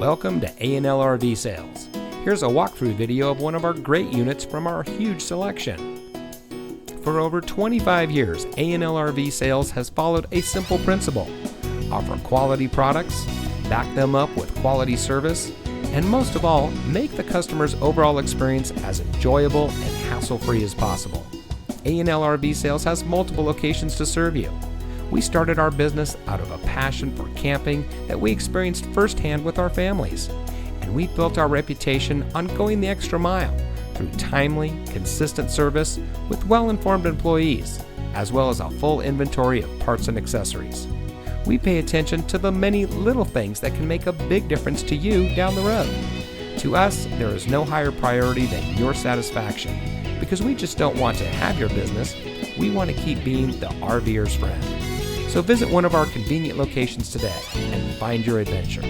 Welcome to A&L RV Sales. Here's a walkthrough video of one of our great units from our huge selection. For over 25 years, A&L RV Sales has followed a simple principle: offer quality products, back them up with quality service, and most of all, make the customer's overall experience as enjoyable and hassle-free as possible. A&L RV Sales has multiple locations to serve you. We started our business out of a passion for camping that we experienced firsthand with our families, and we built our reputation on going the extra mile through timely, consistent service with well-informed employees, as well as a full inventory of parts and accessories. We pay attention to the many little things that can make a big difference to you down the road. To us, there is no higher priority than your satisfaction, because we just don't want to have your business, we want to keep being the RVer's friend. So visit one of our convenient locations today and find your adventure.